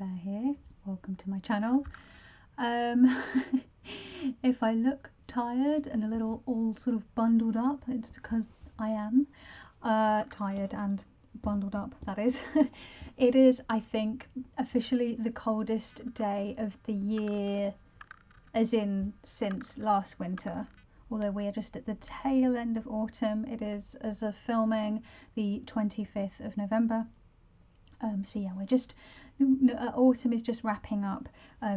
Claire here. Welcome to my channel. Um, if I look tired and a little all sort of bundled up, it's because I am tired and bundled up, that is. It is, I think, officially the coldest day of the year, as in since last winter. Although we are just at the tail end of autumn. It is, as of filming, the 25th of November. So yeah, we're just autumn is just wrapping up.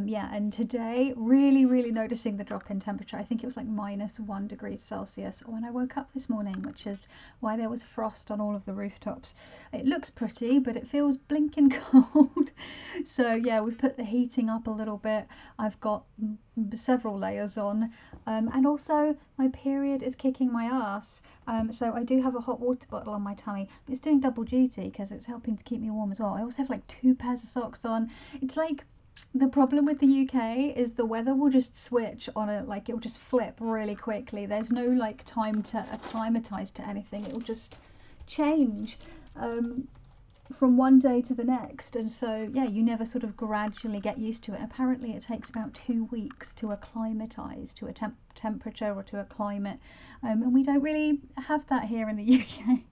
Yeah, and today really noticing the drop in temperature. I think it was like -1 degrees Celsius when I woke up this morning, which is why there was frost on all of the rooftops. It looks pretty, but it feels blinking cold. So yeah, we've put the heating up a little bit. I've got several layers on, and also my period is kicking my ass. So I do have a hot water bottle on my tummy, but it's doing double duty because it's helping to keep me warm as well. I also have like 2 pairs of socks on. It's like, the problem with the UK is the weather will just switch on it, like it will just flip really quickly. There's no like time to acclimatise to anything. It will just change from one day to the next, and so yeah, you never sort of gradually get used to it. Apparently it takes about 2 weeks to acclimatise to a temperature or to a climate, and we don't really have that here in the UK.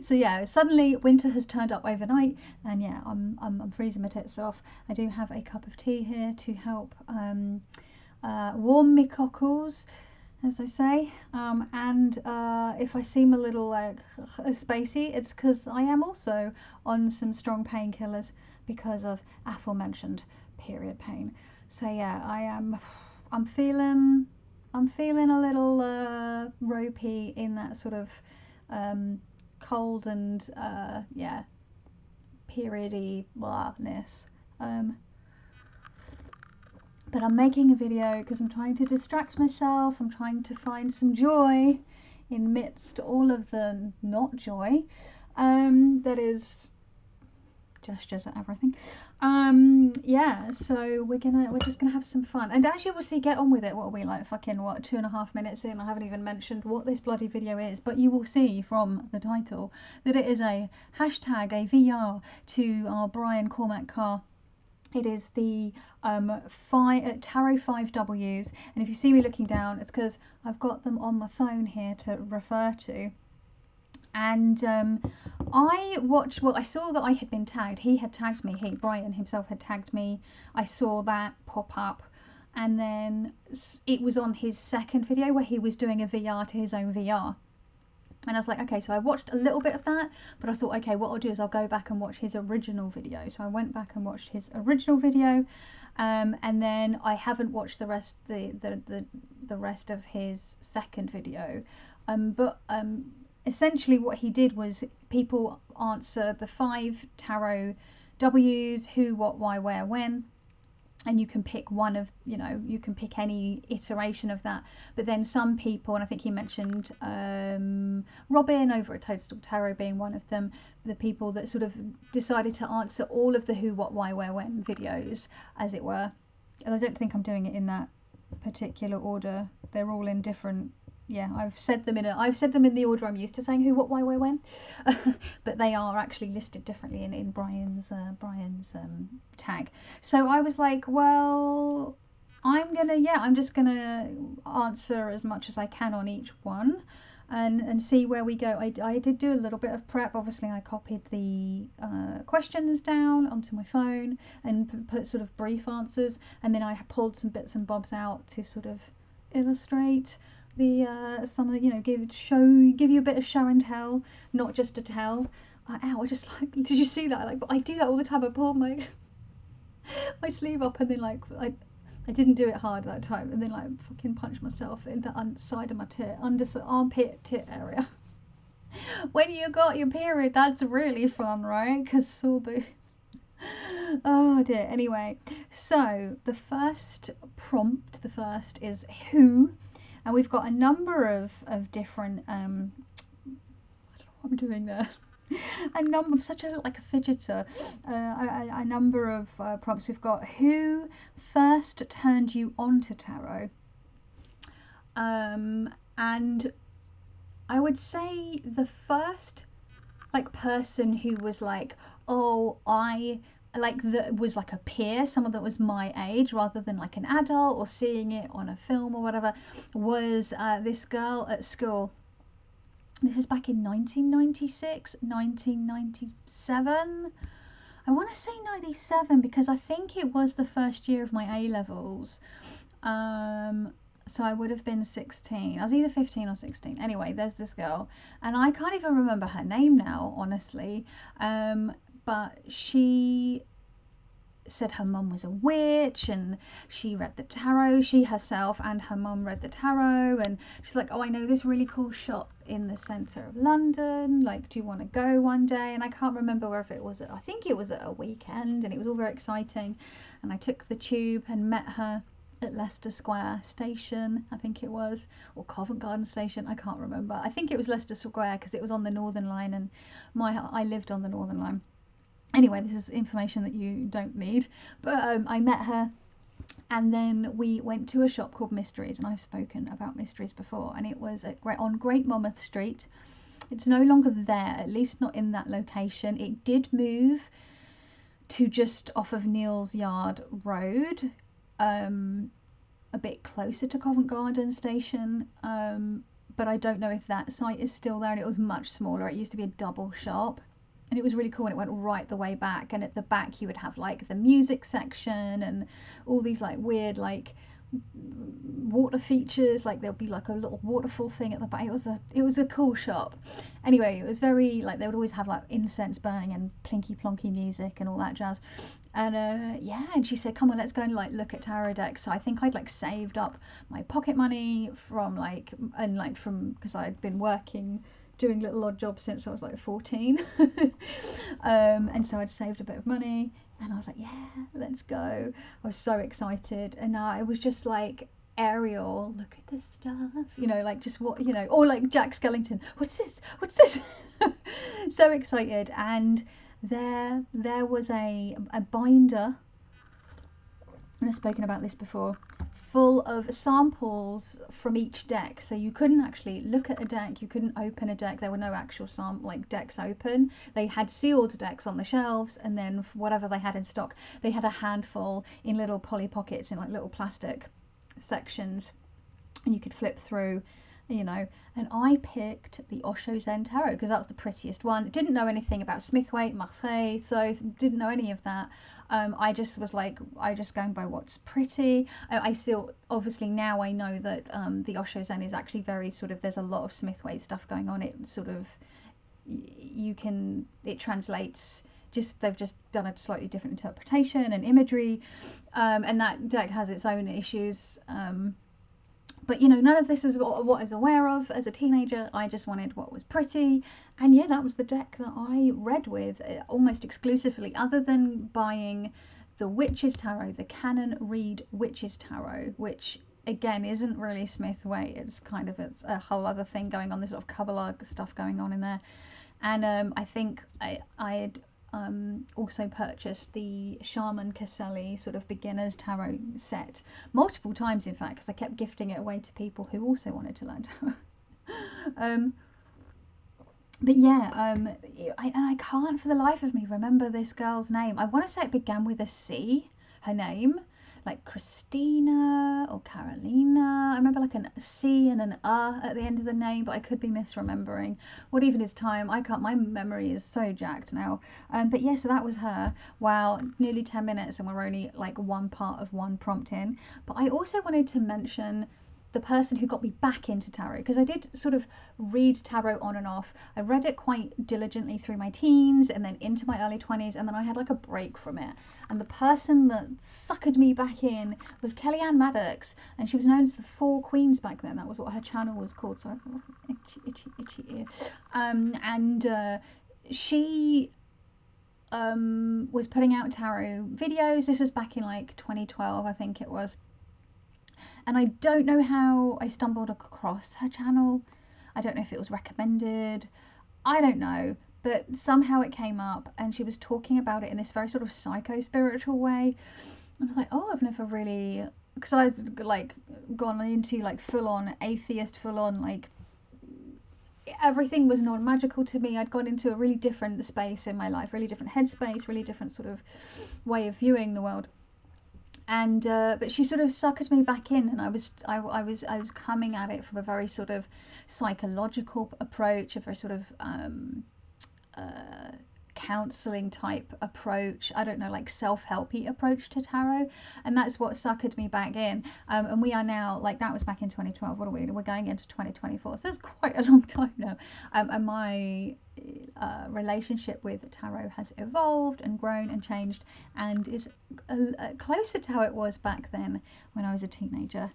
So yeah, suddenly winter has turned up overnight, and yeah, I'm freezing my tits off. I do have a cup of tea here to help warm me cockles, as I say, and if I seem a little like spacey, it's because I am also on some strong painkillers because of aforementioned period pain. So yeah, I'm feeling a little ropey in that sort of cold and yeah, periody blahness. But I'm making a video because I'm trying to distract myself. I'm trying to find some joy in midst all of the not joy that is gestures at everything. Yeah, so we're just gonna have some fun, and as you will see, get on with it. What are we, like fucking what, 2.5 minutes in? I haven't even mentioned what this bloody video is, but you will see from the title that it is a hashtag, a VR to our Brian Cormac car. It is the Tarot 5Ws, and if you see me looking down, it's because I've got them on my phone here to refer to. And I saw that I had been tagged. He had tagged me. Brian himself had tagged me. I saw that pop up, and then it was on his second video where he was doing a VR to his own VR. And I was like, okay, so I watched a little bit of that, but I thought, okay, what I'll do is I'll go back and watch his original video. So I went back and watched his original video, and then I haven't watched the rest of his second video. Essentially what he did was people answer the 5 tarot W's: who, what, why, where, when. And you can pick one of, you can pick any iteration of that. But then some people, and I think he mentioned Robin over at Toadstool Tarot being one of them, the people that sort of decided to answer all of the who, what, why, where, when videos, as it were. And I don't think I'm doing it in that particular order. They're all in different, yeah, I've said them in the order I'm used to saying who, what, why, where, when, but they are actually listed differently in Brian's tag. So I was like, well, I'm just gonna answer as much as I can on each one, and see where we go. I did do a little bit of prep. Obviously I copied the questions down onto my phone and put sort of brief answers, and then I pulled some bits and bobs out to sort of illustrate the some of the, give you a bit of show and tell, not just a tell. Ow, I just like, did you see that? Like, I do that all the time. I pull my my sleeve up, and then like I didn't do it hard that time, and then like fucking punch myself in the side of my tit, armpit tit area. When you got your period, that's really fun, right? Because sore boo. Oh dear. Anyway, so the first prompt, is who. And we've got a number of different, I don't know what I'm doing there. I'm such a fidgeter. A number of prompts. We've got who first turned you on to tarot. And I would say the first person who was like, oh, I like that was like a peer, someone that was my age rather than like an adult, or seeing it on a film or whatever, was this girl at school. This is back in 1996, 1997. I want to say 97 because I think it was the first year of my A levels. So I would have been 16. I was either 15 or 16. Anyway, there's this girl, and I can't even remember her name now, honestly. But she said her mum was a witch, and she read the tarot. She herself and her mum read the tarot, and she's like, oh, I know this really cool shop in the centre of London, like, do you want to go one day? And I can't remember where it was. I think it was at a weekend, and it was all very exciting. And I took the tube and met her at Leicester Square Station, I think it was, or Covent Garden Station, I can't remember. I think it was Leicester Square because it was on the Northern Line, and I lived on the Northern Line. Anyway, this is information that you don't need, but I met her, and then we went to a shop called Mysteries, and I've spoken about Mysteries before, and it was on Great Monmouth Street. It's no longer there, at least not in that location. It did move to just off of Neal's Yard Road, a bit closer to Covent Garden Station, but I don't know if that site is still there, and it was much smaller. It used to be a double shop, and it was really cool, and it went right the way back, and at the back you would have like the music section and all these like weird like water features, like there'll be like a little waterfall thing at the back. It was a cool shop. Anyway, it was very like, they would always have like incense burning and plinky plonky music and all that jazz. And yeah, and she said, come on, let's go and like look at tarot decks. So I think I'd like saved up my pocket money from like, and like from, because I'd been working doing little odd jobs since I was like 14. And so I'd saved a bit of money, and I was like, yeah, let's go. I was so excited, and I was just like, Ariel, look at this stuff, you know, like just what, you know, or like Jack Skellington, what's this? So excited. And there was a binder, and I've spoken about this before, full of samples from each deck. So you couldn't actually look at a deck, you couldn't open a deck, there were no actual like decks open. They had sealed decks on the shelves, and then whatever they had in stock, they had a handful in little Polly Pockets in like little plastic sections, and you could flip through, you know. And I picked the Osho Zen Tarot because that was the prettiest one. Didn't know anything about Smithwaite, Marseille, so didn't know any of that. I just was like, I just going by what's pretty. I still, obviously now I know that the Osho Zen is actually very sort of, there's a lot of Smithwaite stuff going on. It sort of, it translates, just they've just done a slightly different interpretation and imagery, and that deck has its own issues. But you know, none of this is what I was aware of as a teenager. I just wanted what was pretty, and yeah, that was the deck that I read with almost exclusively, other than buying the Witches Tarot, the Canon Reed Witches Tarot, which again isn't really Smithwaite. It's kind of, it's a whole other thing going on. There's sort of Kabbalah stuff going on in there, and I think I had also purchased the Shaman Caselli sort of beginner's tarot set multiple times, in fact, because I kept gifting it away to people who also wanted to learn tarot. But yeah, I can't for the life of me remember this girl's name. I want to say it began with a C, her name, like Christina or Carolina. I remember like a C and an at the end of the name, but I could be misremembering. What even is time? I can't, my memory is so jacked now. But yeah, so that was her. Wow, nearly 10 minutes, and we're only like one part of one prompt in. But I also wanted to mention the person who got me back into tarot, because I did sort of read tarot on and off. I read it quite diligently through my teens and then into my early 20s, and then I had like a break from it. And the person that suckered me back in was Kellyanne Maddox, and she was known as the Four Queens back then. That was what her channel was called. Sorry, itchy ear. She was putting out tarot videos. This was back in like 2012, I think it was. And I don't know how I stumbled across her channel. I don't know if it was recommended. I don't know. But somehow it came up, and she was talking about it in this very sort of psycho-spiritual way. And I was like, oh, I've never really... Because I've like gone into like full-on atheist, full-on like everything was non-magical to me. I'd gone into a really different space in my life, really different headspace, really different sort of way of viewing the world. And but she sort of suckered me back in, and I was coming at it from a very sort of psychological approach, a very sort of counseling type approach, I don't know, like self-helpy approach to tarot, and that's what suckered me back in. And we are now, like, that was back in 2012. What are we're going into 2024, so it's quite a long time now. And my relationship with tarot has evolved and grown and changed, and is closer to how it was back then when I was a teenager,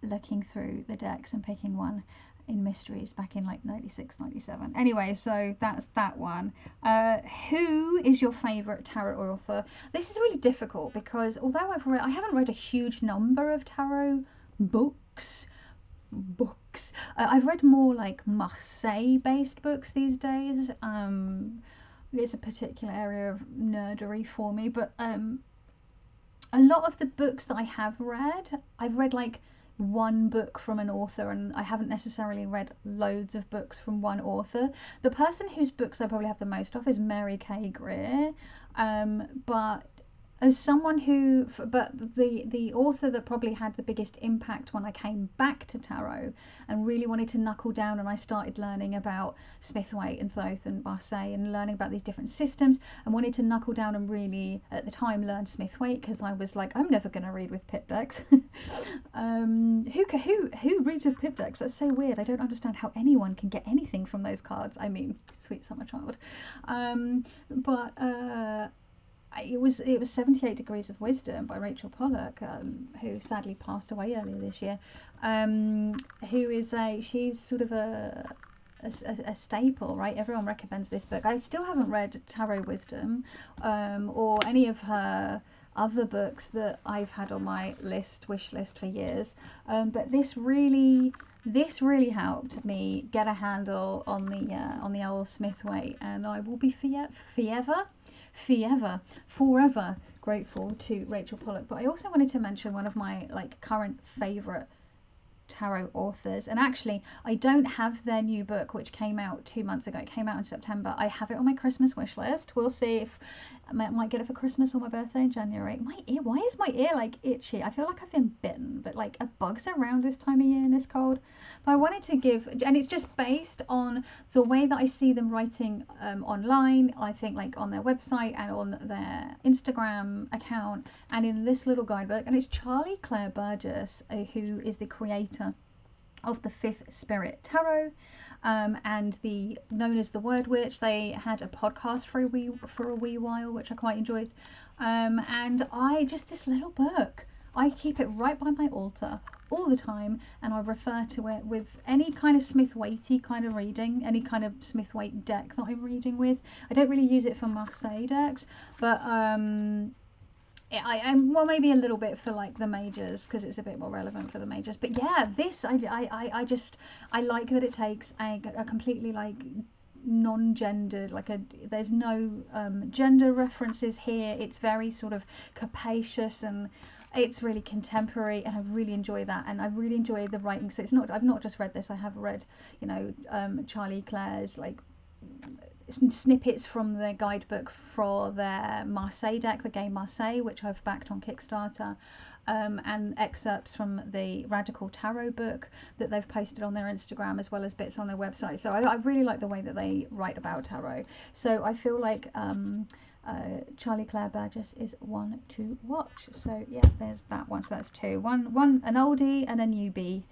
looking through the decks and picking one in Mysteries back in like 96, 97. Anyway, so that's that one. Who is your favourite tarot author? This is really difficult because although I haven't read a huge number of tarot books. I've read more like Marseille based books these days. It's a particular area of nerdery for me, but a lot of the books that I have read, I've read like one book from an author, and I haven't necessarily read loads of books from one author. The person whose books I probably have the most of is Mary K. Greer, but as someone who, but the author that probably had the biggest impact when I came back to tarot and really wanted to knuckle down, and I started learning about Smith-Waite and Thoth and Marseille and learning about these different systems, and wanted to knuckle down and really at the time learn Smith-Waite, because I was like, I'm never going to read with pip decks. Who reads with pip decks? That's so weird. I don't understand how anyone can get anything from those cards. I mean, sweet summer child. It was 78 Degrees of Wisdom by Rachel Pollack, who sadly passed away earlier this year, who is she's sort of a staple, right? Everyone recommends this book. I still haven't read Tarot Wisdom, or any of her other books that I've had on my wish list for years, but this really helped me get a handle on the old Smith-Waite, and I will be forever grateful to Rachel Pollack. But I also wanted to mention one of my like current favourite tarot authors, and actually I don't have their new book, which came out 2 months ago. It came out in September. I have it on my Christmas wish list. We'll see if I might get it for Christmas or my birthday in January. My ear, why is my ear like itchy? I feel like I've been bitten, but like bugs around this time of year and this cold. But I wanted to give, and it's just based on the way that I see them writing online, I think, like on their website and on their Instagram account and in this little guidebook. And it's Charlie Claire Burgess, who is the creator of the Fifth Spirit Tarot, and known as the Word Witch. They had a podcast for a wee while, which I quite enjoyed, and this little book, I keep it right by my altar all the time, and I refer to it with any kind of Smith-Waitey kind of reading, any kind of Smith-Waite deck that I'm reading with. I don't really use it for Marseille decks, but well, maybe a little bit for like the majors, because it's a bit more relevant for the majors. But yeah, this I like that it takes a completely like non-gendered, like there's no gender references here. It's very sort of capacious, and it's really contemporary, and I really enjoy that, and I really enjoy the writing. So I've not just read this, I have read, Charlie Claire's like snippets from the guidebook for their Marseille deck, the game Marseille, which I've backed on Kickstarter, and excerpts from the Radical Tarot book that they've posted on their Instagram, as well as bits on their website. So I really like the way that they write about tarot. So I feel like Charlie Claire Burgess is one to watch. So yeah, there's that one. So that's two. One an oldie and a newbie.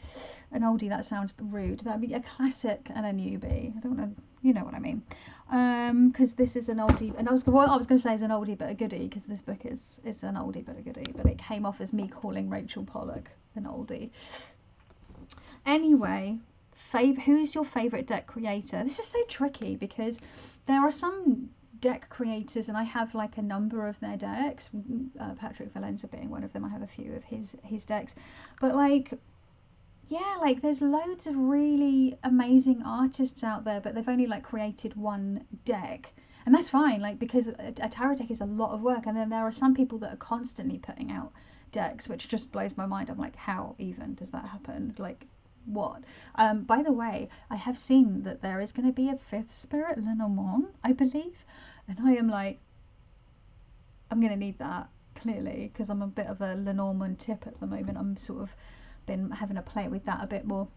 An oldie, that sounds rude. That'd be a classic and a newbie. I don't know, you know what I mean. Because this is an oldie, and I was going to say is an oldie but a goodie, because this book is an oldie but a goodie, but it came off as me calling Rachel Pollack an oldie. Anyway, who's your favourite deck creator? This is so tricky because there are some deck creators, and I have like a number of their decks, Patrick Valenza being one of them. I have a few of his decks, but like, yeah, like there's loads of really amazing artists out there, but they've only like created one deck, and that's fine, like, because a tarot deck is a lot of work. And then there are some people that are constantly putting out decks, which just blows my mind. I'm like, how even does that happen? Like, what. By the way, I have seen that there is going to be a 5th Spirit Lenormand, I believe, and I am like, I'm going to need that, clearly, because I'm a bit of a Lenormand tip at the moment. I'm sort of been having to play with that a bit more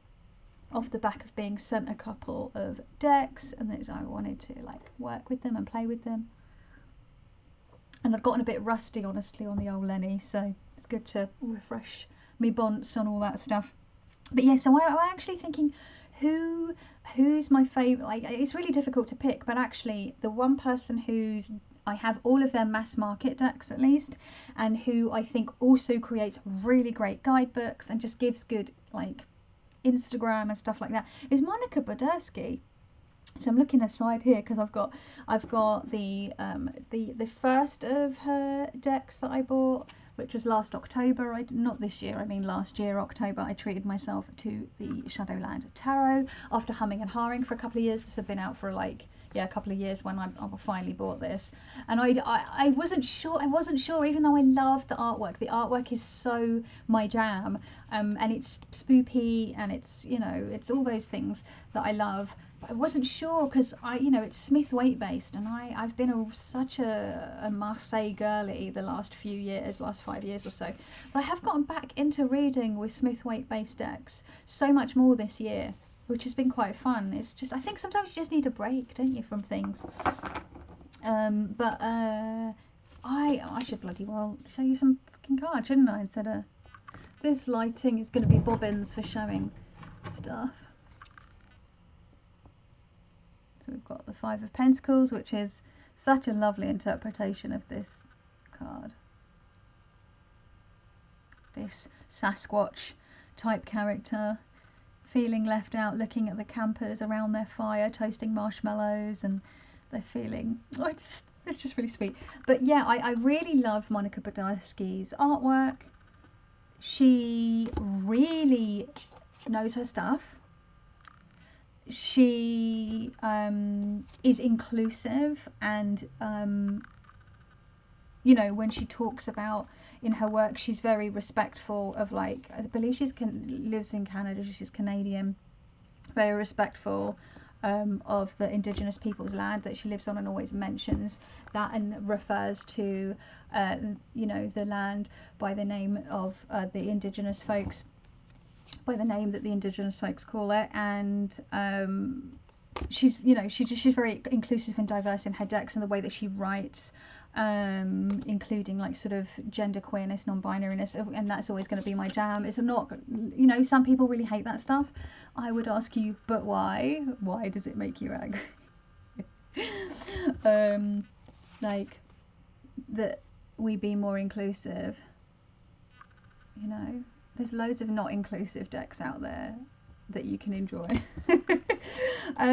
off the back of being sent a couple of decks, and I wanted to like work with them and play with them. And I've gotten a bit rusty, honestly, on the old Lenny, so it's good to refresh me bonds on all that stuff. But yeah, so I'm actually thinking, who's my favourite? Like, it's really difficult to pick, but actually the one person who's, I have all of their mass market decks at least, and who I think also creates really great guidebooks and just gives good like Instagram and stuff like that, is Monika Brodusky. So I'm looking aside here because I've got the first of her decks that I bought, which was last October. Not this year, I mean last year October. I treated myself to the Shadowland Tarot after humming and hawing for a couple of years. This had been out for like, yeah, a couple of years when I finally bought this, and I wasn't sure, even though I love the artwork. The artwork is so my jam, and it's spoopy, and it's, you know, it's all those things that I love. But I wasn't sure because it's Smith Waite based, and I've been such a Marseille girly the last few years, last 5 years or so. But I have gotten back into reading with Smith Waite based decks so much more this year, which has been quite fun. It's just, I think sometimes you just need a break, don't you, from things. I should bloody well show you some fucking cards, shouldn't I? Instead of this lighting is going to be bobbins for showing stuff. So we've got the 5 of Pentacles, which is such a lovely interpretation of this card. This Sasquatch type character, feeling left out, looking at the campers around their fire, toasting marshmallows, and they're feeling, it's just really sweet. But yeah, I really love Monika Brodusky's artwork. She really knows her stuff. She is inclusive, and when she talks about in her work, she's very respectful of, like, I believe she lives in Canada, she's Canadian, very respectful of the Indigenous people's land that she lives on, and always mentions that and refers to the land by the name of the Indigenous folks, by the name that the Indigenous folks call it. And she's very inclusive and diverse in her decks and the way that she writes, including like sort of gender queerness, non-binariness, and that's always going to be my jam. It's not, some people really hate that stuff. I would ask you, but why does it make you angry? Like that we be more inclusive, there's loads of not inclusive decks out there that you can enjoy.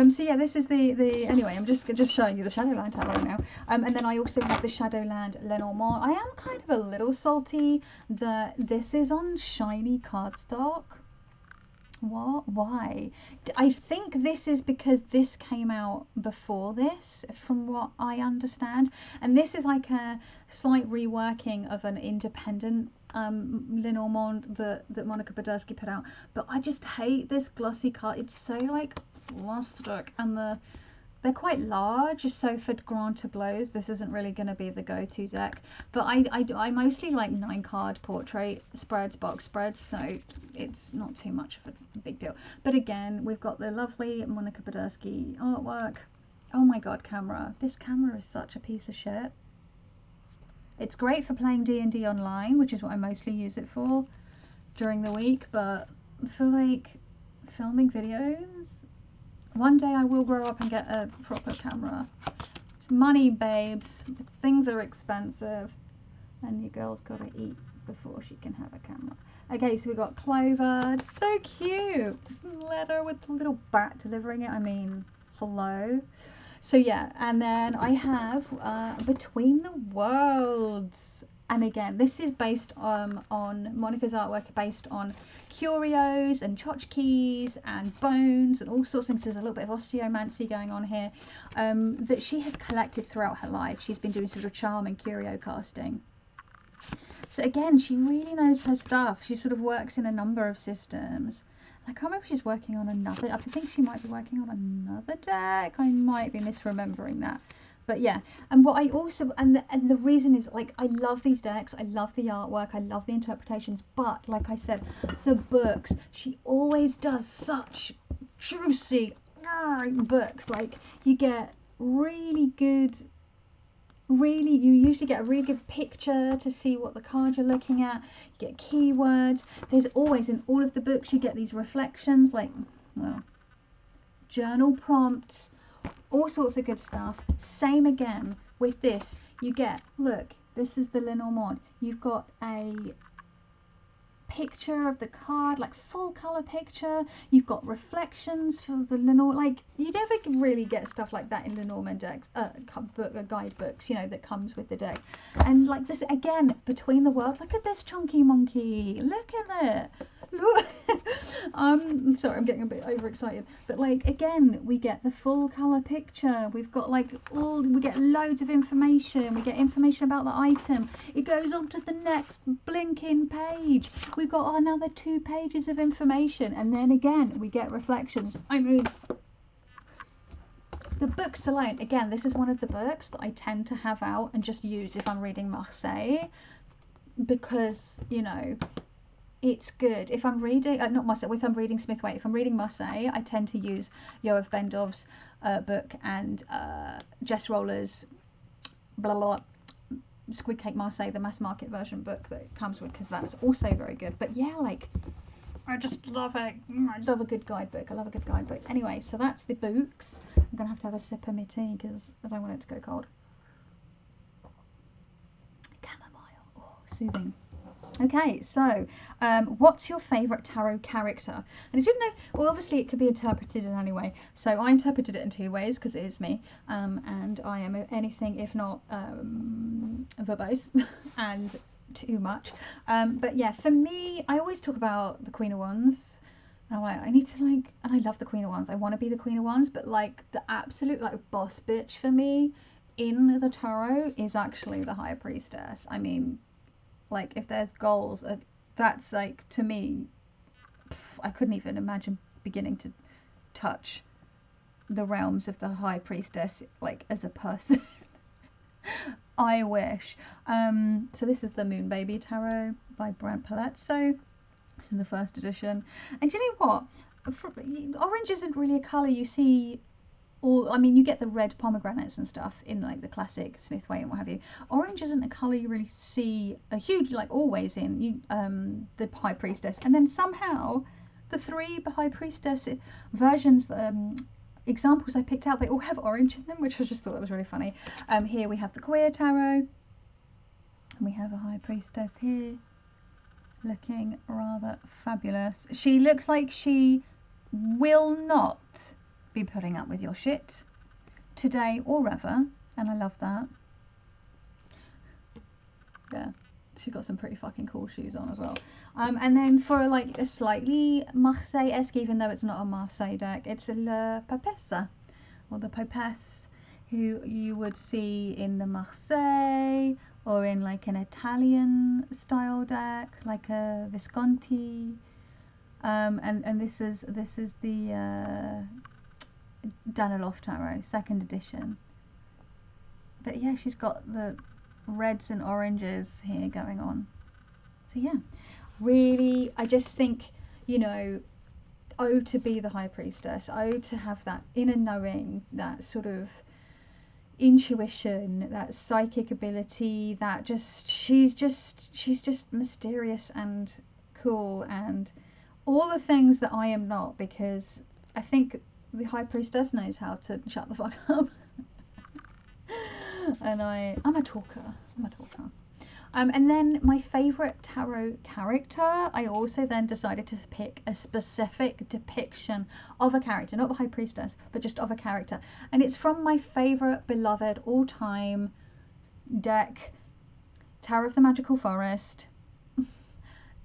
So yeah, this is the anyway, I'm just showing you the Shadowland Tarot now. And then I also have the Shadowland Lenormand. I am kind of a little salty that this is on shiny cardstock. What? Why? I think this is because this came out before this, from what I understand, and this is like a slight reworking of an independent Lenormand that Monika Brodusky put out. But I just hate this glossy card. It's so like plastic, and they're quite large, so for grand tableaus this isn't really going to be the go-to deck. But I mostly like 9 card portrait spreads, box spreads, so it's not too much of a big deal. But again, we've got the lovely Monika Brodusky artwork. Oh my god, camera, this camera is such a piece of shit. It's great for playing D&D online, which is what I mostly use it for during the week, but for like filming videos, one day I will grow up and get a proper camera. It's money, babes. Things are expensive, and your girl's gotta eat before she can have a camera. Okay, so we got Clover. It's so cute. Letter with a little bat delivering it. I mean, hello. So yeah, and then I have Between the Worlds. And again, this is based on Monika's artwork, based on curios and tchotchkes and bones and all sorts of things. There's a little bit of osteomancy going on here that she has collected throughout her life. She's been doing sort of charm and curio casting. So again, she really knows her stuff. She sort of works in a number of systems. I can't remember if she's working on another. I think she might be working on another deck. I might be misremembering that. But yeah, and what I also, and the reason is, like, I love these decks, I love the artwork, I love the interpretations, but like I said, the books, she always does such juicy books. Like, you get really good, you usually get a really good picture to see what the card you're looking at. You get keywords. There's always, in all of the books, you get these reflections, like, well, journal prompts, all sorts of good stuff. Same again with this. You get, look, this is the Lenormand. You've got a picture of the card, like full color picture. You've got reflections for the Lenormand. Like, you never really get stuff like that in Lenormand decks, guidebooks, you know, that comes with the deck. And like this again, Between the World. Look at this chunky monkey. Look at it. Look. Sorry, I'm getting a bit overexcited, but like, again, we get the full color picture. We've got like we get loads of information. We get information about the item. It goes on to the next blinking page. We've got another 2 pages of information, and then again we get reflections. I mean, the books alone, again, this is one of the books that I tend to have out and just use if I'm reading Marseille, because, you know, it's good. If I'm reading, not Marseille, if I'm reading Smith-Waite, if I'm reading Marseille, I tend to use Yoav Bendov's book and Jess Roller's blah, blah, blah, Squid Cake Marseille, the mass market version book that it comes with, because that's also very good. But yeah, like, I just love it. I love a good guidebook. I love a good guidebook. Anyway, so that's the books. I'm going to have a sip of my tea because I don't want it to go cold. Chamomile. Oh, soothing. Okay, so what's your favourite tarot character? And I didn't know, well, obviously it could be interpreted in any way. So I interpreted it in 2 ways because it is me, and I am anything if not verbose and too much. But yeah, for me, I always talk about the Queen of Wands. I need to, like, and I love the Queen of Wands. I want to be the Queen of Wands, but like the absolute like boss bitch for me in the tarot is actually the High Priestess. I mean, like, if there's goals, that's like, to me, I couldn't even imagine beginning to touch the realms of the High Priestess, like, as a person. I wish. So this is the Moon Baby Tarot by Brent Palazzo. This is the 1st edition. And do you know what? Orange isn't really a colour you see. I mean, you get the red pomegranates and stuff in like the classic Smith-Waite and what have you. Orange isn't a colour you really see a huge, like, always in the High Priestess. And then somehow the 3 High Priestess versions, examples I picked out, they all have orange in them, which I just thought that was really funny. Here we have the Queer Tarot, and we have a High Priestess here, looking rather fabulous. She looks like she will not be putting up with your shit today or ever, and I love that. Yeah, she's got some pretty fucking cool shoes on as well. And then for like a slightly Marseille-esque, even though it's not a Marseille deck, it's a La Papessa, or the Popess, who you would see in the Marseille or in like an Italian style deck, like a Visconti. And this is the Danilov Tarot, 2nd edition. But yeah, she's got the reds and oranges here going on. So yeah, really, I just think, you know, to be the High Priestess, to have that inner knowing, that sort of intuition, that psychic ability, that just she's just mysterious and cool and all the things that I am not, because I think the High Priestess knows how to shut the fuck up. And I'm a talker. And then my favourite tarot character, I also then decided to pick a specific depiction of a character, not the High Priestess, but just of a character. And it's from my favourite, beloved, all-time deck, Tarot of the Magical Forest.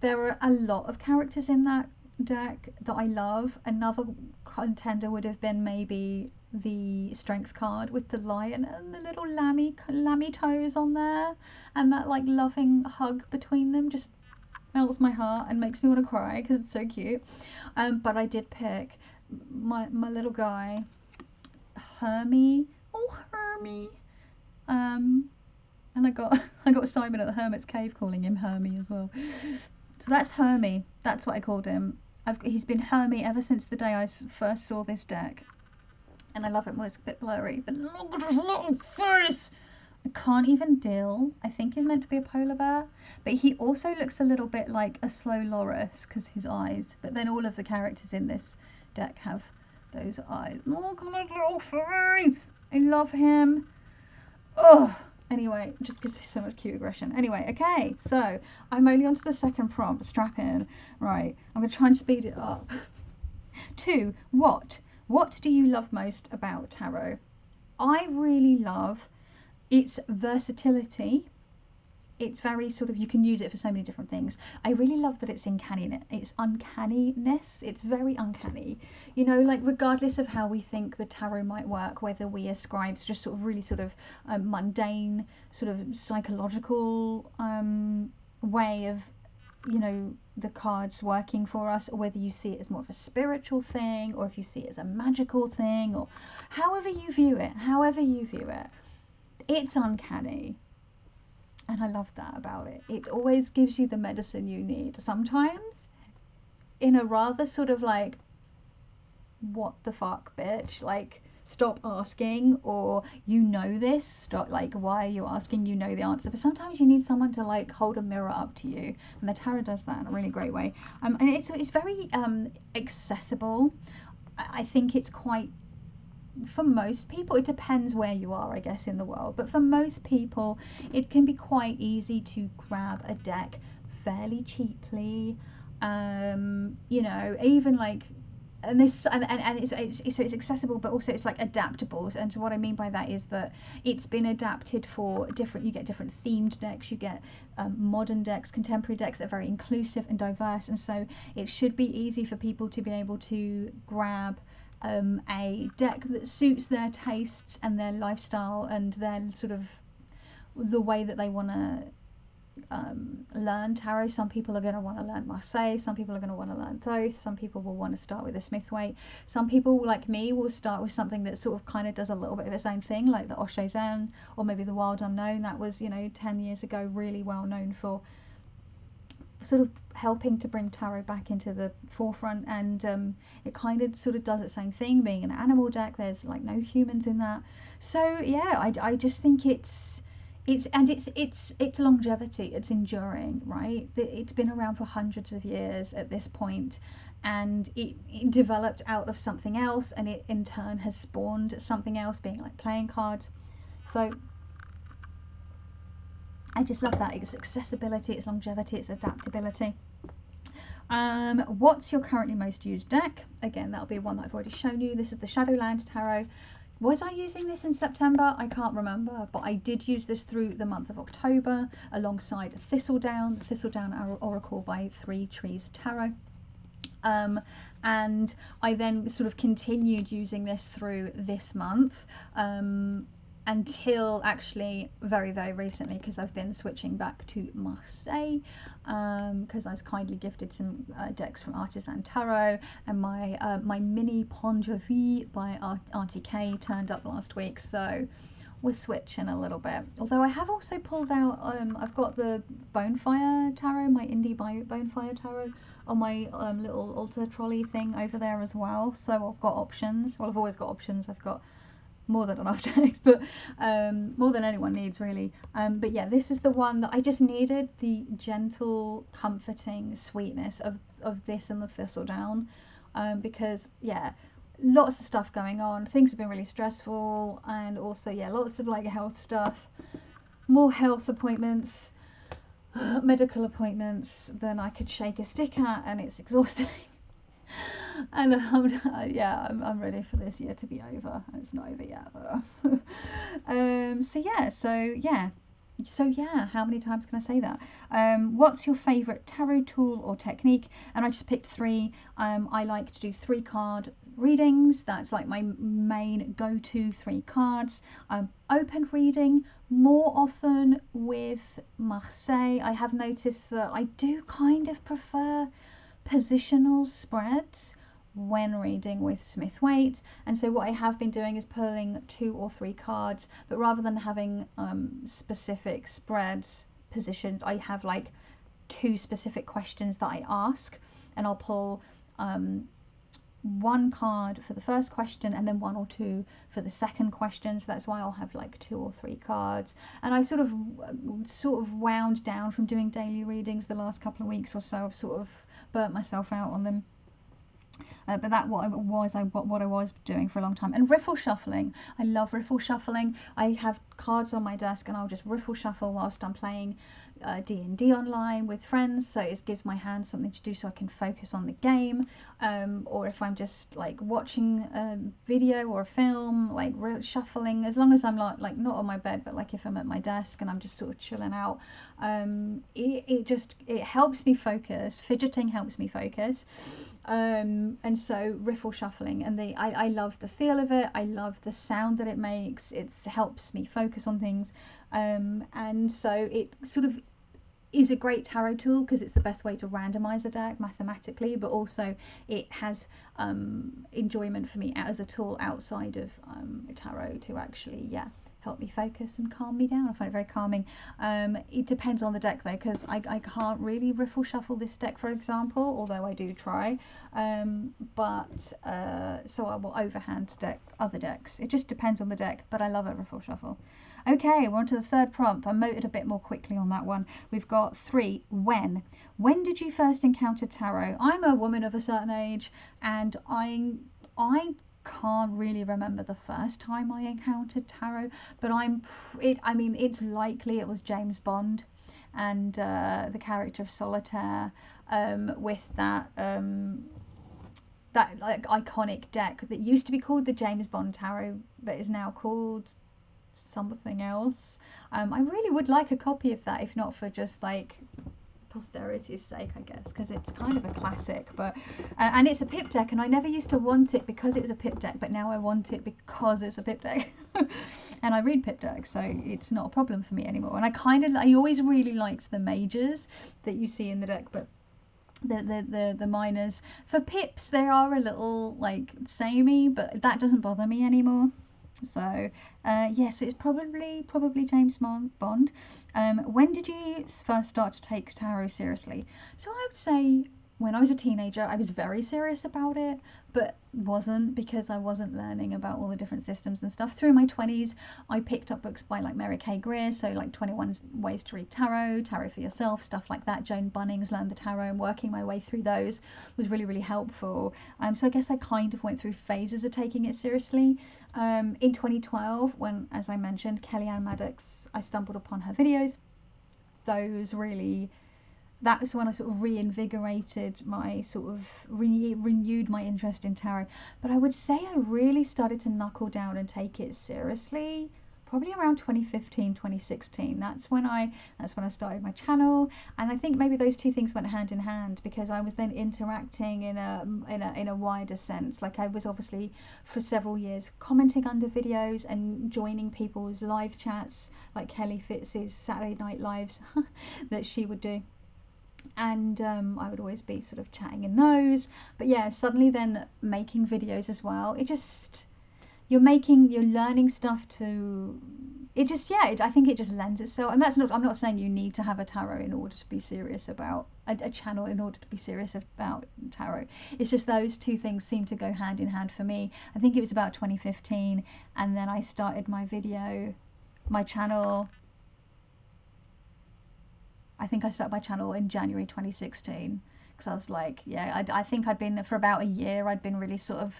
There are a lot of characters in that deck that I love. Another contender would have been maybe the Strength card with the lion and the little lammy toes on there, and that like loving hug between them. Just melts my heart and makes me want to cry because it's so cute. But I did pick my little guy, Hermie. Oh, Hermie. And I got I got Simon at the Hermit's Cave calling him Hermie as well. So that's Hermie. That's what I called him. He's been Hermie ever since the day I first saw this deck. And I love it when it's a bit blurry. But look at his little face! I can't even deal. I think he's meant to be a polar bear. But he also looks a little bit like a slow loris because his eyes. But then all of the characters in this deck have those eyes. Look at his little face! I love him. Oh! Anyway, it just gives me so much cute aggression. Anyway, okay, so I'm only on to the second prompt. Strap in. Right, I'm going to try and speed it up. 2. What? What do you love most about tarot? I really love its versatility. It's very sort of, you can use it for so many different things. I really love that it's uncanniness. It's very uncanny. You know, like regardless of how we think the tarot might work, whether we ascribe just sort of really sort of mundane, sort of psychological way of, you know, the cards working for us, or whether you see it as more of a spiritual thing, or if you see it as a magical thing, or however you view it, it's uncanny. And I love that about it. It always gives you the medicine you need. Sometimes in a rather sort of like, what the fuck, bitch? Like, stop asking, or you know this, stop, like, why are you asking? You know the answer. But sometimes you need someone to like hold a mirror up to you. And the tarot does that in a really great way. And it's very accessible. I think it's quite, for most people, it depends where you are, I guess, in the world, but for most people it can be quite easy to grab a deck fairly cheaply, you know, even like, and this and it's accessible, but also it's like adaptable. And so what I mean by that is that it's been adapted for different, you get different themed decks, you get modern decks, contemporary decks that are very inclusive and diverse, and so it should be easy for people to be able to grab a deck that suits their tastes and their lifestyle and their sort of the way that they want to learn tarot. Some people are going to want to learn Marseille, some people are going to want to learn Thoth, some people will want to start with the Smithwaite, some people like me will start with something that sort of kind of does a little bit of its own thing, like the Osho Zen, or maybe the Wild Unknown. That was, you know, 10 years ago really well known for sort of helping to bring tarot back into the forefront, and it kind of sort of does its own thing, being an animal deck. There's like no humans in that, so yeah, I just think it's longevity, it's enduring, right? It's been around for hundreds of years at this point, and it developed out of something else, and it in turn has spawned something else, being like playing cards. So I just love that. It's accessibility, it's longevity, it's adaptability. What's your currently most used deck? Again, that'll be one that I've already shown you. This is the Shadowland Tarot. Was I using this in September? I can't remember, but I did use this through the month of October alongside Thistledown, the Thistledown Oracle by Three Trees Tarot. And I then sort of continued using this through this month. Until actually very, very recently, because I've been switching back to Marseille, because I was kindly gifted some decks from Artisan Tarot, and my mini Pont de Vie by Auntie K turned up last week, so we're switching a little bit. Although I have also pulled out, I've got the Bonefire Tarot, my indie Bonefire Tarot, on my little altar trolley thing over there as well, so I've got options. Well, I've always got options. I've got more than enough decks, but more than anyone needs really. But yeah, this is the one that I just needed, the gentle, comforting sweetness of this and the Thistledown, because yeah, lots of stuff going on, things have been really stressful, and also yeah, lots of like health stuff, more health appointments, medical appointments than I could shake a stick at, and it's exhausting. And I'm ready for this year to be over. It's not over yet, but so yeah, So yeah, how many times can I say that? What's your favourite tarot tool or technique? And I just picked three. I like to do 3-card readings. That's like my main go-to 3 cards. Open reading more often with Marseille. I have noticed that I do kind of prefer positional spreads when reading with Smith Waite, and so what I have been doing is pulling 2 or 3 cards, but rather than having specific spreads positions, I have like 2 specific questions that I ask, and I'll pull 1 card for the first question and then 1 or 2 for the second question. So that's why I'll have like 2 or 3 cards. And I sort of wound down from doing daily readings the last couple of weeks or so. I've sort of burnt myself out on them. But that what I was doing for a long time. And riffle shuffling, I love riffle shuffling. I have cards on my desk and I'll just riffle shuffle whilst I'm playing D&D online with friends, so it gives my hands something to do so I can focus on the game, or if I'm just like watching a video or a film, like shuffling, as long as I'm like not on my bed, but like if I'm at my desk and I'm just sort of chilling out, it helps me focus. Fidgeting helps me focus. And so riffle shuffling, and I love the feel of it. I love the sound that it makes. It helps me focus on things, and so it sort of is a great tarot tool because it's the best way to randomize a deck mathematically, but also it has enjoyment for me as a tool outside of tarot to actually help me focus and calm me down. I find it very calming. It depends on the deck though, because I can't really riffle shuffle this deck, for example, although I do try. So I will overhand deck other decks. It just depends on the deck, but I love a riffle shuffle. Okay, we're on to the third prompt. I noted a bit more quickly on that one. We've got 3. When did you first encounter tarot? I'm a woman of a certain age, and I can't really remember the first time I encountered tarot, but I mean it's likely it was James Bond and the character of Solitaire, with that like iconic deck that used to be called the James Bond Tarot but is now called something else. I really would like a copy of that, if not for just like posterity's sake, I guess, because it's kind of a classic. But and it's a pip deck, and I never used to want it because it was a pip deck, but now I want it because it's a pip deck. And I read pip decks, so it's not a problem for me anymore. And I always really liked the majors that you see in the deck, but the minors for pips, they are a little like samey, but that doesn't bother me anymore. So yes, it's probably James Bond. When did you first start to take tarot seriously? So I would say when I was a teenager, I was very serious about it, but wasn't, because I wasn't learning about all the different systems and stuff. Through my 20s, I picked up books by like Mary K. Greer, so like 21 Ways to Read Tarot, Tarot for Yourself, stuff like that. Joan Bunnings, Learn the Tarot, and working my way through those was really, really helpful. So I guess I kind of went through phases of taking it seriously. In 2012, when, as I mentioned, Kellyanne Maddox, I stumbled upon her videos. Those really, that was when I sort of reinvigorated my sort of renewed my interest in tarot. But I would say I really started to knuckle down and take it seriously probably around 2015, 2016. That's when I started my channel, and I think maybe those two things went hand in hand, because I was then interacting in a wider sense. Like I was obviously for several years commenting under videos and joining people's live chats, like Kelly Fitz's Saturday Night Lives that she would do. And I would always be sort of chatting in those. But yeah, suddenly then making videos as well, it just, you're learning stuff to, it just, yeah, I think it just lends itself. And that's not, I'm not saying you need to have a tarot in order to be serious about a channel in order to be serious about tarot. It's just those two things seem to go hand in hand for me. I think it was about 2015, and then I started my channel. I think I started my channel in January 2016, because I was like, yeah, I think I'd been, for about a year, I'd been really sort of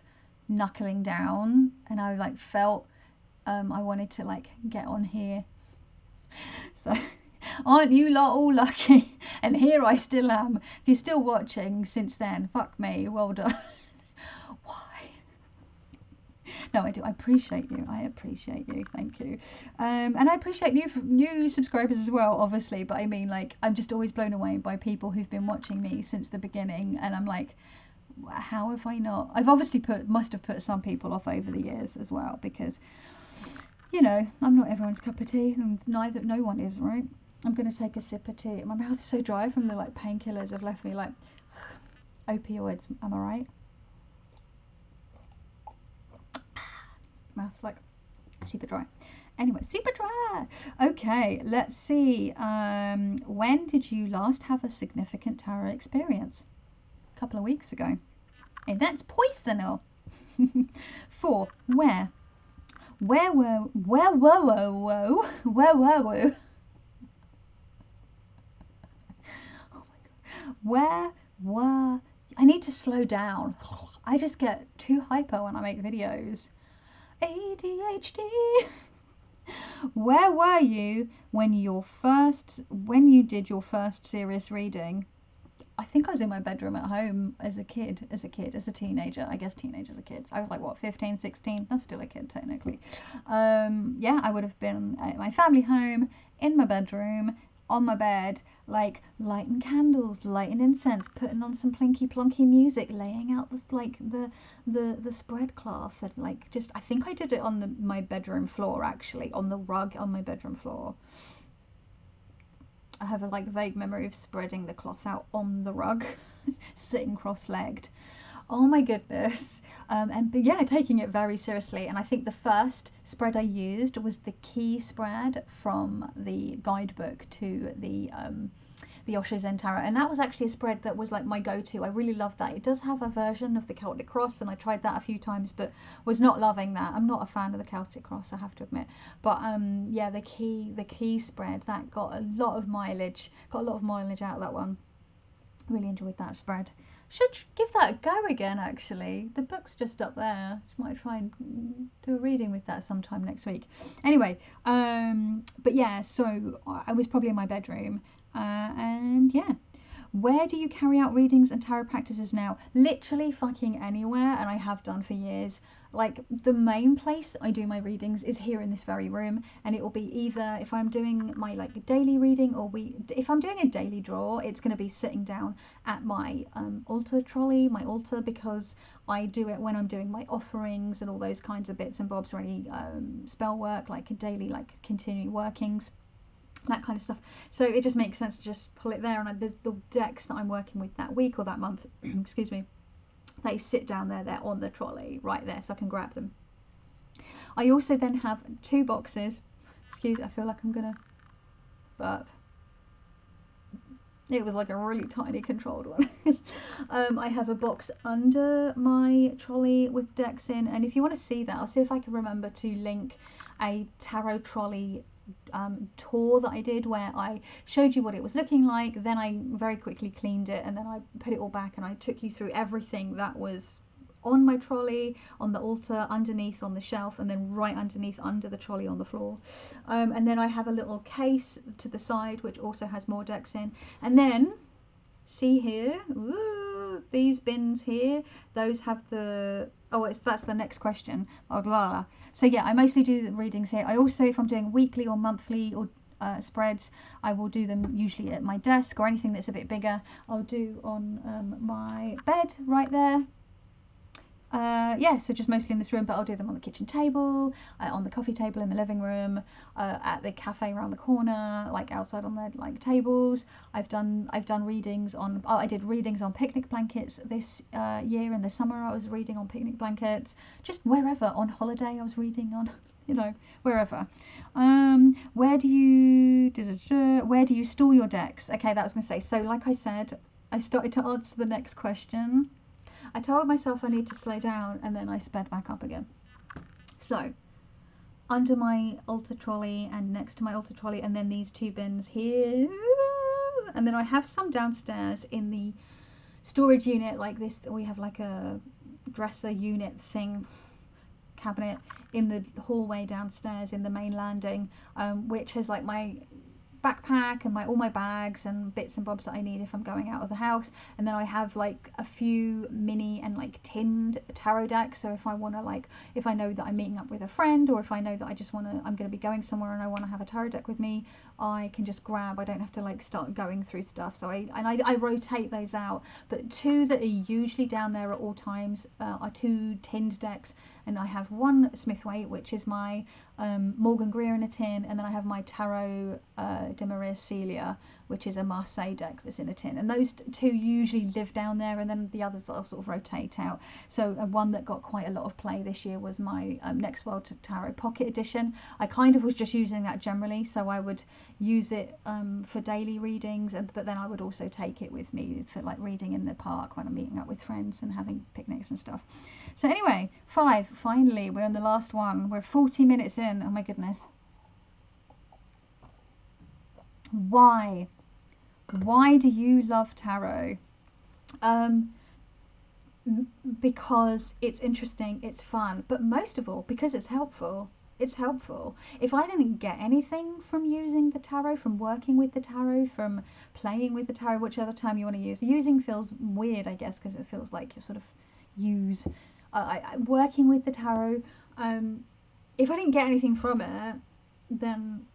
knuckling down, and I like felt I wanted to like get on here. So aren't you lot all lucky? And here I still am. If you're still watching since then, fuck me, well done. Why? No, I do. I appreciate you. I appreciate you. Thank you. And I appreciate new subscribers as well, obviously. But I mean, like, I'm just always blown away by people who've been watching me since the beginning, and I'm like, how have I not? I've obviously must have put some people off over the years as well, because, you know, I'm not everyone's cup of tea, and no one is, right? I'm gonna take a sip of tea. My mouth's so dry from the like painkillers have left me like opioids. Am I right? Mouth's like super dry. Anyway, super dry. Okay, let's see. When did you last have a significant tarot experience? A couple of weeks ago. Hey, that's poisonal. 4. Where? Where were we? Oh my god. Where were, I need to slow down. I just get too hyper when I make videos. ADHD. Where were you when you did your first serious reading? I think I was in my bedroom at home as a teenager. I guess teenagers are kids. I was like, what, 15, 16? That's still a kid, technically. Yeah, I would have been at my family home, in my bedroom, on my bed, like, lighting candles, lighting incense, putting on some plinky plonky music, laying out, the spread cloth, and, like, just, I think I did it on my bedroom floor, actually, on the rug on my bedroom floor. I have a like vague memory of spreading the cloth out on the rug, sitting cross-legged. Oh my goodness. But yeah, taking it very seriously. And I think the first spread I used was the key spread from the guidebook to the Osho Zen Tarot, and that was actually a spread that was like my go-to. I really loved that. It does have a version of the Celtic Cross, and I tried that a few times, but was not loving that. I'm not a fan of the Celtic Cross, I have to admit. But yeah, the key spread, that got a lot of mileage. Got a lot of mileage out of that one. Really enjoyed that spread. Should give that a go again, actually. The book's just up there. Might try and do a reading with that sometime next week. Anyway, but yeah, so I was probably in my bedroom, and yeah. Where do you carry out readings and tarot practices now? Literally fucking anywhere, and I have done for years. Like, the main place I do my readings is here in this very room, and it will be either if I'm doing my like daily reading, or if I'm doing a daily draw, it's going to be sitting down at my altar trolley, my altar, because I do it when I'm doing my offerings and all those kinds of bits and bobs, or any spell work, like a daily, like continuing workings, that kind of stuff. So it just makes sense to just pull it there, and the decks that I'm working with that week or that month excuse me, they sit down there, they're on the trolley right there, so I can grab them. I also then have 2 boxes. I feel like I'm gonna burp. It was like a really tiny controlled one. I have a box under my trolley with decks in, and if you want to see that, I'll see if I can remember to link a tarot trolley tour that I did, where I showed you what it was looking like, then I very quickly cleaned it, and then I put it all back, and I took you through everything that was on my trolley, on the altar, underneath on the shelf, and then right underneath under the trolley on the floor. And then I have a little case to the side which also has more decks in, and then see here, ooh, these bins here, those have the, oh, that's the next question. Oh, blah, blah. So yeah, I mostly do the readings here. I also, if I'm doing weekly or monthly or spreads, I will do them usually at my desk, or anything that's a bit bigger I'll do on my bed right there. Yeah, so just mostly in this room, but I'll do them on the kitchen table, on the coffee table in the living room, at the cafe around the corner, like outside on the like tables. I've done readings on, I did readings on picnic blankets this year in the summer. I was reading on picnic blankets, just wherever. On holiday I was reading on, you know, wherever. Where do you store your decks? Okay, that was gonna say, so like I said, I started to answer the next question. I told myself I need to slow down, and then I sped back up again. So, under my altar trolley and next to my altar trolley, and then these 2 bins here, and then I have some downstairs in the storage unit like this. We have like a dresser unit thing, cabinet in the hallway downstairs in the main landing, which has like my backpack and all my bags and bits and bobs that I need if I'm going out of the house. And then I have like a few mini and like tinned tarot decks. So if I want to if I know that I'm meeting up with a friend, or if I know that I'm going to be going somewhere and I want to have a tarot deck with me, I can just grab. I don't have to start going through stuff. So I rotate those out. But two that are usually down there at all times are two tinned decks, and I have one Smith-Waite, which is my Morgan Greer in a tin, and then I have my Tarot de Maria Celia, which is a Marseille deck that's in a tin. And those two usually live down there, and then the others I'll sort of rotate out. So one that got quite a lot of play this year was my Next World Tarot Pocket Edition. I kind of was just using that generally, so I would use it for daily readings, but then I would also take it with me for reading in the park when I'm meeting up with friends and having picnics and stuff. So anyway, 5, finally, we're on the last one. We're 40 minutes in. Oh my goodness. Why? Why do you love tarot? Because it's interesting, it's fun, but most of all, because it's helpful. It's helpful. If I didn't get anything from using the tarot, from working with the tarot, from playing with the tarot, whichever term you want to use. Using feels weird, I guess, because it feels like you're sort of working with the tarot. If I didn't get anything from it, then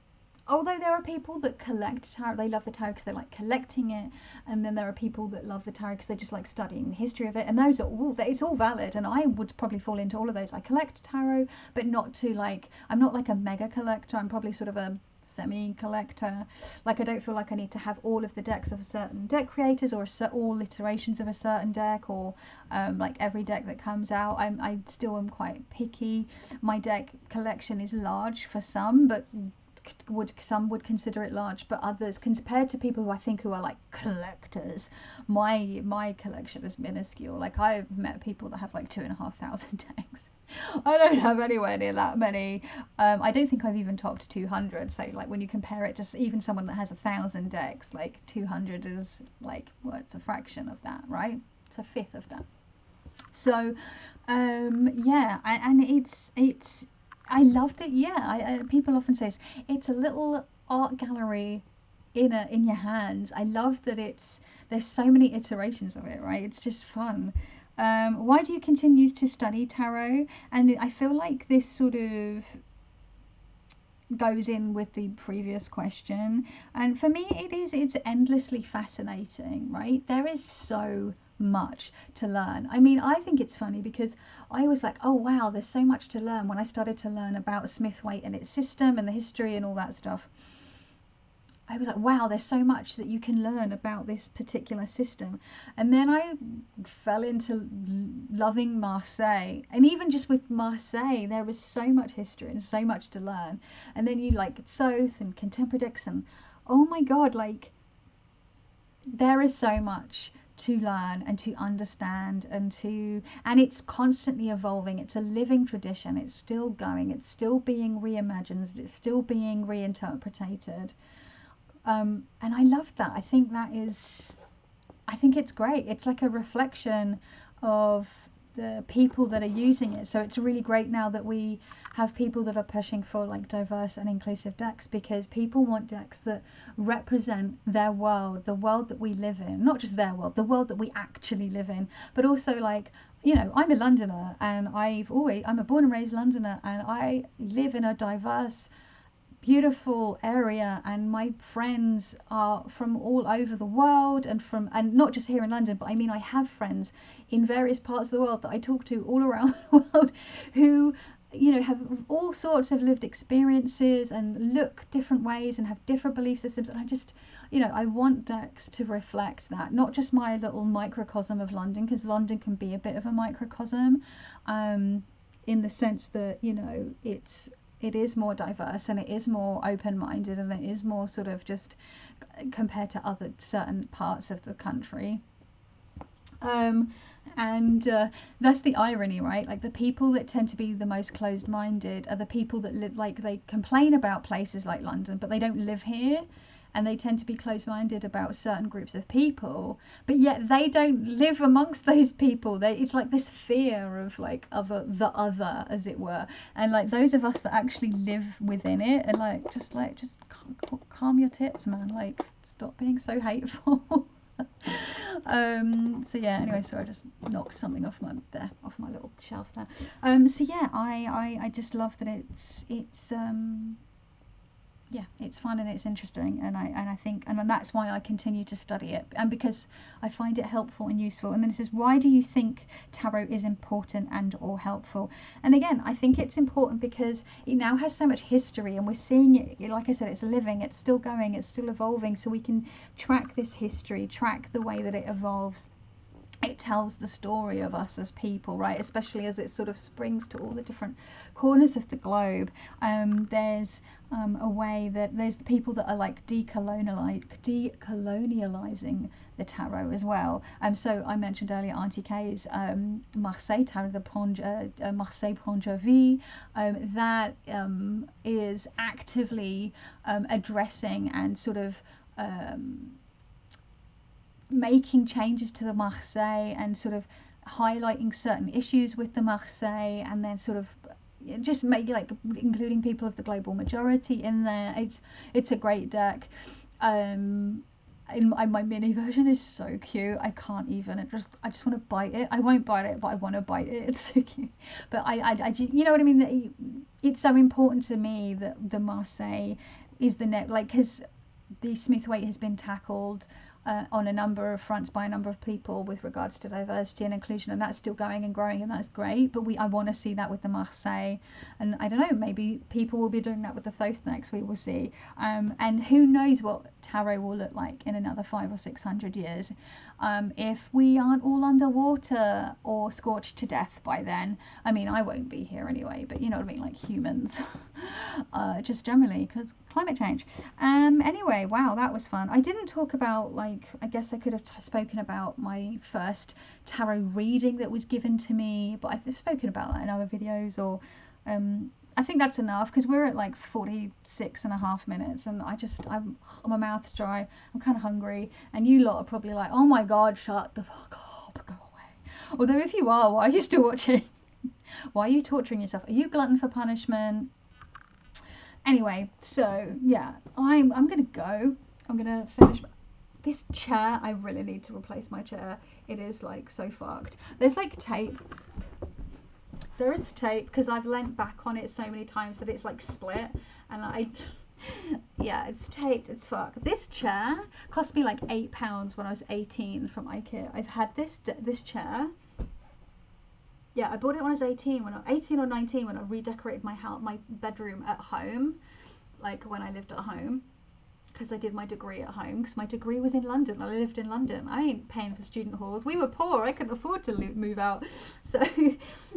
although there are people that collect tarot, they love the tarot because they like collecting it, and then there are people that love the tarot because they just like studying the history of it, and those are all, it's all valid, and I would probably fall into all of those. I collect tarot, but not to I'm not like a mega collector. I'm probably sort of a semi-collector. I don't feel like I need to have all of the decks of a certain deck creators, or all iterations of a certain deck, or every deck that comes out. I still am quite picky. My deck collection is large for some, but some would consider it large, but others, compared to people who I think who are like collectors, my collection is minuscule. I've met people that have 2,500 decks. I don't have anywhere near that many. I don't think I've even topped 200. So when you compare it to even someone that has 1,000 decks, 200 is well, it's a fraction of that, right? It's a fifth of that. So yeah, and it's I love that. Yeah, people often say it's a little art gallery in your hands. I love that there's so many iterations of it, right? It's just fun. Why do you continue to study tarot? And I feel like this sort of goes in with the previous question, and for me it's endlessly fascinating, right? There is so much to learn. I mean, I think it's funny because I was like, oh wow, there's so much to learn when I started to learn about Smith-Waite and its system and the history and all that stuff. I was like, wow, there's so much that you can learn about this particular system. And then I fell into loving Marseille. And even just with Marseille, there was so much history and so much to learn. And then you Thoth and Contemporary decks, and oh my God, there is so much to learn and to understand, and it's constantly evolving. It's a living tradition. It's still going. It's still being reimagined. It's still being reinterpreted. And I love that. I think it's great. It's like a reflection of the people that are using it. So it's really great now that we have people that are pushing for diverse and inclusive decks, because people want decks that represent their world, the world that we live in, not just their world, the world that we actually live in, but also I'm a Londoner, and I'm a born and raised Londoner, and I live in a diverse, beautiful area, and my friends are from all over the world, and not just here in London, but I mean I have friends in various parts of the world that I talk to all around the world who have all sorts of lived experiences and look different ways and have different belief systems, and I just I want decks to reflect that, not just my little microcosm of London, because London can be a bit of a microcosm in the sense that it is more diverse, and it is more open-minded, and it is more sort of just compared to other certain parts of the country. And that's the irony, right? The people that tend to be the most closed-minded are the people that they complain about places like London, but they don't live here. and they tend to be close-minded about certain groups of people, but yet they don't live amongst those people. It's like this fear of like the other, as it were, and like those of us that actually live within it, and just calm your tits, man, like stop being so hateful. So yeah, anyway, so I just knocked something off my little shelf there. So yeah, I just love that it's yeah, it's fun and it's interesting, and I think, and that's why I continue to study it, and because I find it helpful and useful. And then it says, why do you think tarot is important and or helpful? And again, I think it's important because it now has so much history, and we're seeing it, like I said, it's living, it's still going, it's still evolving, so we can track this history, track the way that it evolves. It tells the story of us as people, right? Especially as it sort of springs to all the different corners of the globe. There's a way that there's the people that are like decolonializing the tarot as well. So I mentioned earlier Auntie Kay's Marseille Tarot, the Marseille Ponja V, that is actively addressing and sort of making changes to the Marseille and sort of highlighting certain issues with the Marseille, and then sort of just make like including people of the global majority in there. It's a great deck. In my mini version is so cute. I can't even. I just want to bite it. I won't bite it, but I want to bite it. It's so cute. But I just, you know what I mean. It's so important to me that the Marseille is the net, like, because the Smith-Waite has been tackled on a number of fronts by a number of people with regards to diversity and inclusion, and that's still going and growing, and that's great. But I want to see that with the Marseille, and I don't know, maybe people will be doing that with the Thoth next. We will see, and who knows what tarot will look like in another 500 or 600 years, if we aren't all underwater or scorched to death by then. I mean, I won't be here anyway, but you know what I mean, like humans, just generally, because climate change. Anyway, wow, that was fun. I didn't talk about, like, I guess I could have spoken about my first tarot reading that was given to me, but I've spoken about that in other videos, or I think that's enough, because we're at like 46.5 minutes, and my mouth's dry, I'm kind of hungry, and you lot are probably like, oh my god, shut the fuck up, go away. Although if you are, why are you still watching? Why are you torturing yourself? Are you glutton for punishment? Anyway, so yeah, I'm gonna go. I'm gonna finish this chair. I really need to replace my chair. It is like so fucked. There's like tape. There is tape because I've leant back on it so many times that it's like split, and yeah, it's taped. It's fucked. This chair cost me like £8 when I was 18 from IKEA. I've had this chair. Yeah, I bought it when I was 18 or 19 when I redecorated my bedroom at home, like when I lived at home, because I did my degree at home, because my degree was in London. I lived in London. I ain't paying for student halls. We were poor. I couldn't afford to move out. So,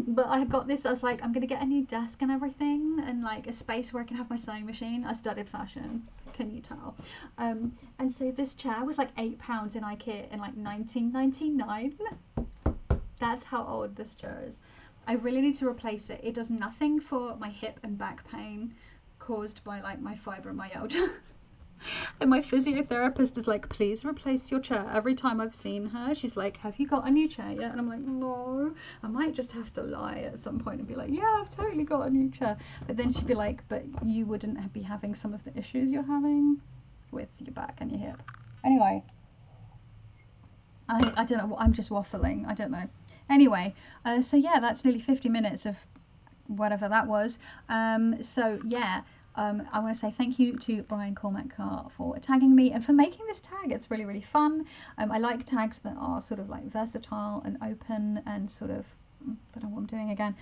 but I got this. I was like, I'm going to get a new desk and everything, and like a space where I can have my sewing machine. I studied fashion. Can you tell? And so this chair was like £8 in IKEA in like 1999. That's how old this chair is. I really need to replace it. It does nothing for my hip and back pain caused by like my fibromyalgia. And my physiotherapist is like, please replace your chair. Every time I've seen her, she's like, have you got a new chair yet? And I'm like, no. I might just have to lie at some point and be like, yeah, I've totally got a new chair. But then she'd be like, but you wouldn't be having some of the issues you're having with your back and your hip. Anyway, I don't know, I'm just waffling, I don't know. Anyway, so yeah, that's nearly 50 minutes of whatever that was. So yeah, I want to say thank you to Brian Cormac Carr for tagging me and for making this tag. It's really, really fun. I like tags that are sort of like versatile and open and sort of, I don't know what I'm doing again.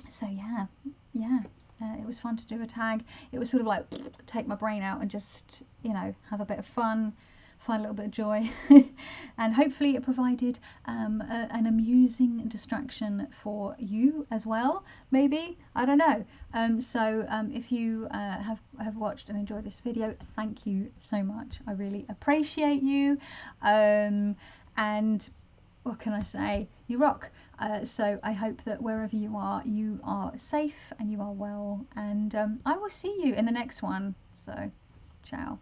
So yeah, it was fun to do a tag. It was sort of like take my brain out and just, you know, have a bit of fun, find a little bit of joy. And hopefully it provided an amusing distraction for you as well, maybe, I don't know. So if you have watched and enjoyed this video, thank you so much. I really appreciate you, and what can I say, you rock. So I hope that wherever you are safe and you are well, and I will see you in the next one. So Ciao.